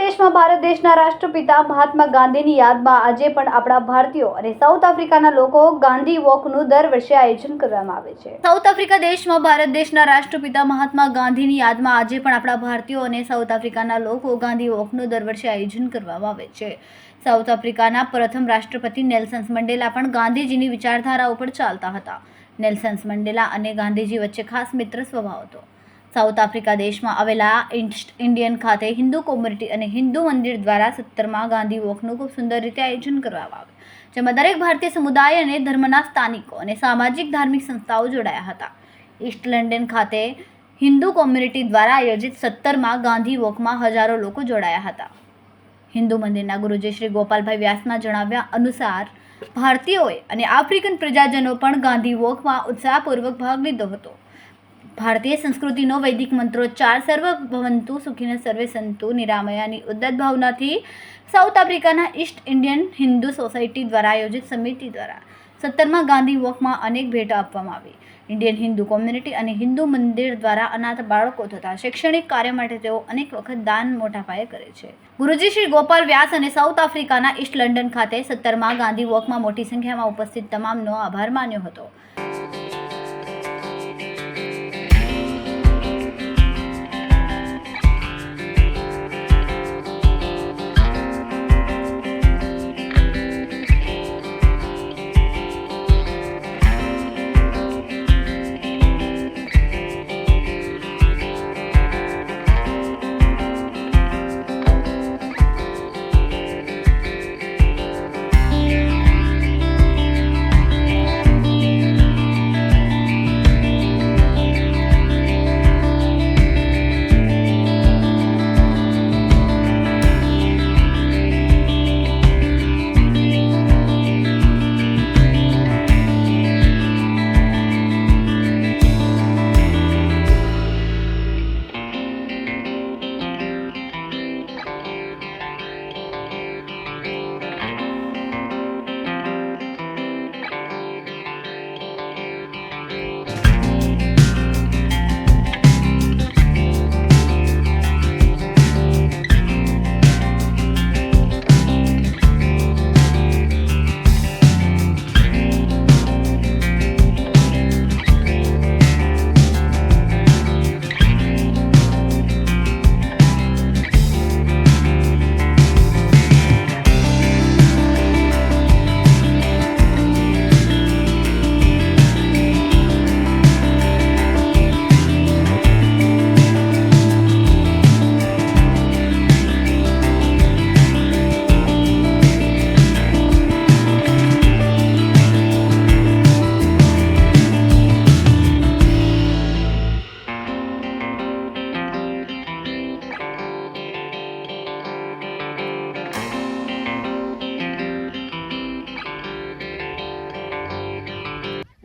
દેશમાં ભારત દેશના રાષ્ટ્રપિતા મહાત્મા ગાંધીની યાદમાં આજે પણ આપણા ભારતીયો અને સાઉથ આફ્રિકાના લોકો ગાંધી વોકનું દર વર્ષે આયોજન કરવામાં આવે છે। સાઉથ આફ્રિકા દેશમાં ભારત દેશના રાષ્ટ્રપિતા મહાત્મા ગાંધીની યાદમાં આજે પણ આપણા ભારતીયો અને સાઉથ આફ્રિકાના લોકો ગાંધી વોકનું દર વર્ષે આયોજન કરવામાં આવે છે। સાઉથ આફ્રિકાના પ્રથમ રાષ્ટ્રપતિ નેલ્સન મંડેલા પણ ગાંધીજીની વિચારધારા ઉપર ચાલતા હતા। નેલ્સન મંડેલા અને ગાંધીજી વચ્ચે ખાસ મિત્ર સ્વભાવ હતો। સાઉથ આફ્રિકા દેશમાં આવેલા ઈસ્ટ ઇન્ડિયન ખાતે હિન્દુ કોમ્યુનિટી અને હિન્દુ મંદિર દ્વારા 17મા ગાંધી વોકનું ખૂબ સુંદર રીતે આયોજન કરવામાં આવ્યું, જેમાં દરેક ભારતીય સમુદાય અને ધર્મના સ્થાનિકો અને સામાજિક ધાર્મિક સંસ્થાઓ જોડાયા હતા। ઈસ્ટ લંડન ખાતે હિન્દુ કોમ્યુનિટી દ્વારા આયોજિત 17મા ગાંધી વોકમાં હજારો લોકો જોડાયા હતા। હિન્દુ મંદિરના ગુરુજી શ્રી ગોપાલભાઈ વ્યાસના જણાવ્યા અનુસાર ભારતીયોએ અને આફ્રિકન પ્રજાજનો પણ ગાંધી વોકમાં ઉત્સાહપૂર્વક ભાગ લીધો હતો। ભારતીય સંસ્કૃતિનો વૈદિક મંત્રોચ્ચાર સર્વ ભવંતુ સુખીન સર્વે સંતુ નિરામયાની ઉદ્દત ભાવનાથી સાઉથ આફ્રિકાના ઈસ્ટ ઇન્ડિયન હિન્દુ સોસાયટી દ્વારા આયોજિત સમિતિ દ્વારા 17મા ગાંધી વોકમાં અનેક ભેટો આપવામાં આવી। ઇન્ડિયન હિન્દુ કોમ્યુનિટી અને હિન્દુ મંદિર દ્વારા અનાથ બાળકો તથા શૈક્ષણિક કાર્ય માટે તેઓ અનેક વખત દાન મોટા પાયે કરે છે। ગુરુજી શ્રી ગોપાલ વ્યાસ અને સાઉથ આફ્રિકાના ઈસ્ટ લંડન ખાતે 17મા ગાંધી વોકમાં મોટી સંખ્યામાં ઉપસ્થિત તમામનો આભાર માન્યો હતો।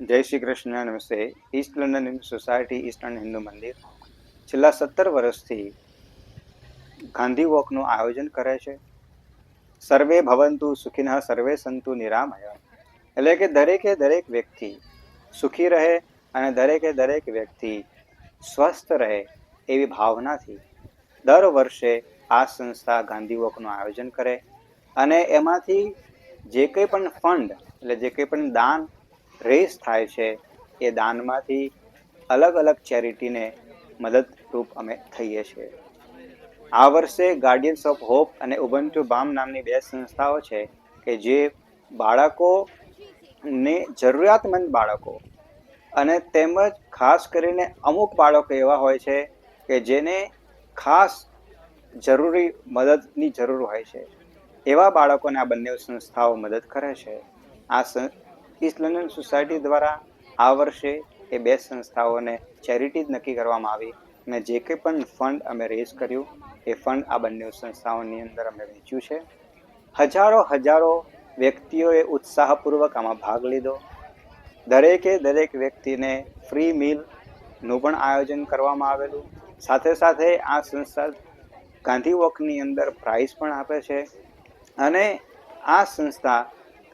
જય શ્રી કૃષ્ણ, નમસ્તે। East London Hindu society, East London Hindu મંદિર છેલ્લા 17 વર્ષથી ગાંધી વોકનું આયોજન કરે છે। સર્વે ભવંતુ સુખિનઃ સર્વે સંતુ નિરામય, એટલે કે દરેકે દરેક વ્યક્તિ સુખી રહે અને દરેકે દરેક વ્યક્તિ સ્વસ્થ રહે એવી ભાવનાથી દર વર્ષે આ સંસ્થા ગાંધી વોકનું આયોજન કરે અને એમાંથી જે કંઈ પણ ફંડ એટલે જે કંઈ પણ દાન રેસ થાય છે એ દાનમાંથી અલગ અલગ ચેરિટીને મદદરૂપ અમે થઈએ છીએ। આ વર્ષે ગાર્ડિયન્સ ઓફ હોપ અને ઉબુન્ટુ બામ નામની 2 સંસ્થાઓ છે કે જે બાળકોને જરૂરિયાતમંદ બાળકો અને તેમજ ખાસ કરીને અમુક બાળકો એવા હોય છે કે જેને ખાસ જરૂરી મદદની જરૂર હોય છે, એવા બાળકોને આ બંને સંસ્થાઓ મદદ કરે છે। આ ઈસ્ટ લંડન સોસાયટી દ્વારા આ વર્ષે એ 2 સંસ્થાઓને ચેરિટી જ નક્કી કરવામાં આવી અને જે કંઈ પણ ફંડ અમે રેઝ કર્યું એ ફંડ આ બંને સંસ્થાઓની અંદર અમે વહેંચ્યું છે। હજારો વ્યક્તિઓએ ઉત્સાહપૂર્વક આમાં ભાગ લીધો। દરેકે દરેક વ્યક્તિને ફ્રી મીલનું પણ આયોજન કરવામાં આવેલું। સાથે સાથે આ સંસ્થા ગાંધી વોકની અંદર પ્રાઇઝ પણ આપે છે અને આ સંસ્થા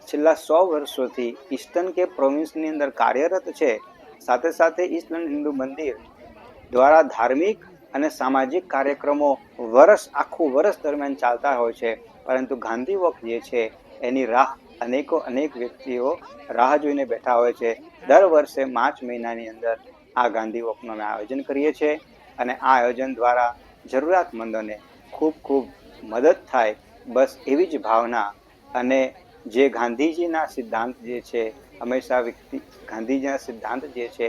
છેલ્લા 100 વર્ષોથી ઈસ્ટર્ન કેપ પ્રોવિન્સની અંદર કાર્યરત છે। સાથે સાથે ઈસ્ટ લંડન હિન્દુ મંદિર દ્વારા ધાર્મિક અને સામાજિક કાર્યક્રમો આખું વર્ષ દરમિયાન ચાલતા હોય છે, પરંતુ ગાંધી વોક જે છે એની રાહ અનેક વ્યક્તિઓ રાહ જોઈને બેઠા હોય છે. દર વર્ષે માર્ચ મહિનાની અંદર આ ગાંધી વોકનું અમે આયોજન કરીએ છીએ અને આ આયોજન દ્વારા જરૂરિયાતમંદોને ખૂબ મદદ થાય, બસ એવી જ ભાવના અને જે ગાંધીજીના સિદ્ધાંત જે છે હંમેશા ગાંધીજીના સિદ્ધાંત જે છે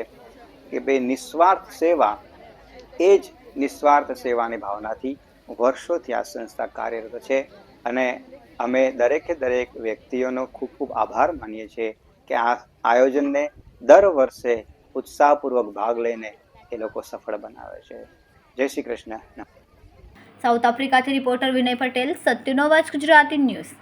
કે ભાઈ નિસ્વાર્થ સેવા, એ જ નિસ્વાર્થ સેવાની ભાવનાથી વર્ષોથી આ સંસ્થા કાર્યરત છે અને અમે દરેક વ્યક્તિઓનો ખૂબ આભાર માનીએ છીએ કે આ આયોજનને દર વર્ષે ઉત્સાહપૂર્વક ભાગ લઈને એ લોકો સફળ બનાવે છે. જય શ્રી કૃષ્ણ. સાઉથ આફ્રિકાથી રિપોર્ટર વિનય પટેલ, સત્યનો અવાજ ગુજરાતી ન્યૂઝ.